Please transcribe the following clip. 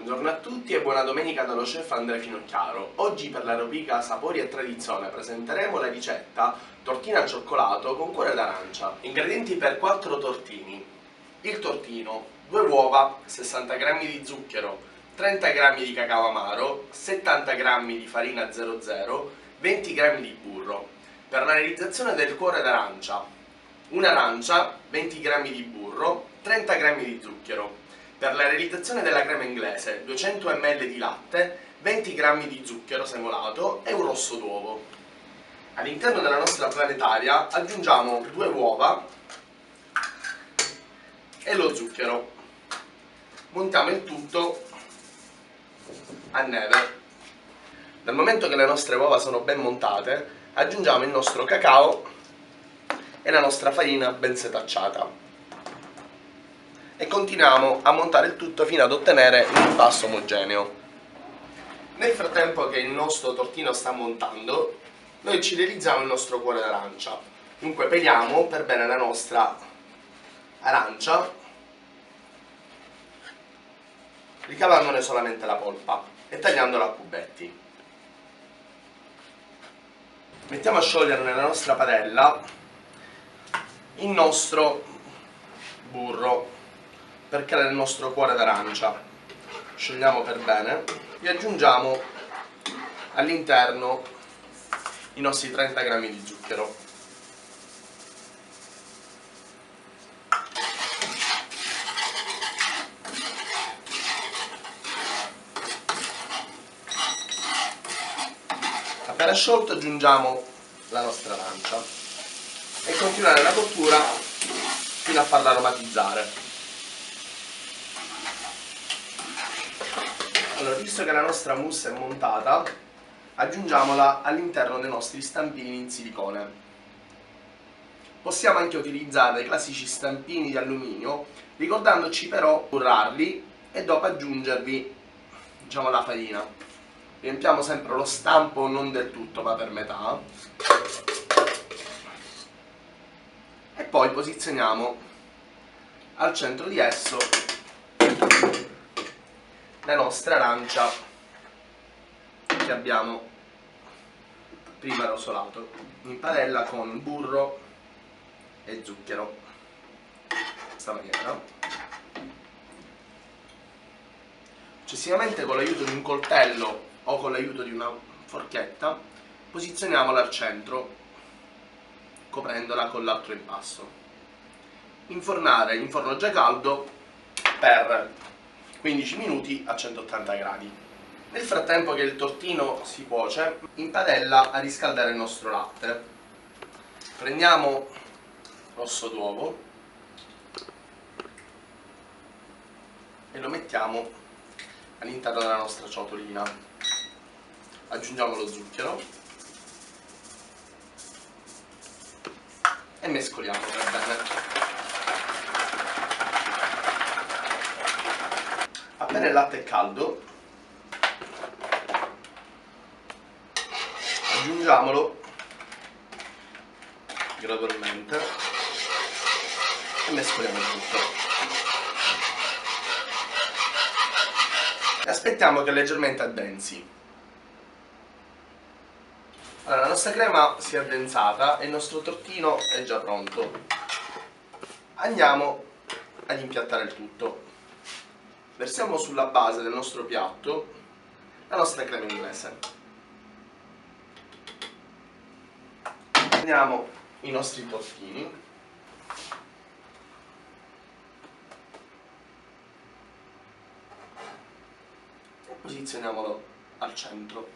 Buongiorno a tutti e buona domenica dallo chef Andrea Finocchiaro. Oggi per la rubrica Sapori e Tradizione presenteremo la ricetta tortina al cioccolato con cuore d'arancia. Ingredienti per 4 tortini: il tortino, 2 uova, 60 g di zucchero, 30 g di cacao amaro, 70 g di farina 00, 20 g di burro. Per la realizzazione del cuore d'arancia: un'arancia, 20 g di burro, 30 g di zucchero. Per la realizzazione della crema inglese: 200 ml di latte, 20 g di zucchero semolato e un rosso d'uovo. All'interno della nostra planetaria aggiungiamo 2 uova e lo zucchero. Montiamo il tutto a neve. Dal momento che le nostre uova sono ben montate, aggiungiamo il nostro cacao e la nostra farina ben setacciata e continuiamo a montare il tutto fino ad ottenere un impasto omogeneo. Nel frattempo che il nostro tortino sta montando, noi ci realizziamo il nostro cuore d'arancia. Dunque peliamo per bene la nostra arancia, ricavandone solamente la polpa e tagliandola a cubetti. Mettiamo a sciogliere nella nostra padella il nostro burro per creare il nostro cuore d'arancia. Sciogliamo per bene e aggiungiamo all'interno i nostri 30 g di zucchero. Appena sciolto aggiungiamo la nostra arancia e continuare la cottura fino a farla aromatizzare. Allora, visto che la nostra mousse è montata, aggiungiamola all'interno dei nostri stampini in silicone. Possiamo anche utilizzare dei classici stampini di alluminio, ricordandoci però di burrarli e dopo aggiungervi, la farina. Riempiamo sempre lo stampo non del tutto ma per metà e poi posizioniamo al centro di esso la nostra arancia che abbiamo prima rosolato in padella con burro e zucchero, in questa maniera. Successivamente, con l'aiuto di un coltello o con l'aiuto di una forchetta, posizioniamola al centro coprendola con l'altro impasto. Infornare in forno già caldo per 15 minuti a 180 gradi. Nel frattempo che il tortino si cuoce, in padella a riscaldare il nostro latte. Prendiamo rosso d'uovo e lo mettiamo all'interno della nostra ciotolina. Aggiungiamo lo zucchero e mescoliamo per bene. Appena il latte è caldo, aggiungiamolo gradualmente e mescoliamo il tutto. E aspettiamo che leggermente addensi. Allora, la nostra crema si è addensata e il nostro tortino è già pronto. Andiamo ad impiattare il tutto. Versiamo sulla base del nostro piatto la nostra crema inglese. Prendiamo i nostri tortini e posizioniamolo al centro.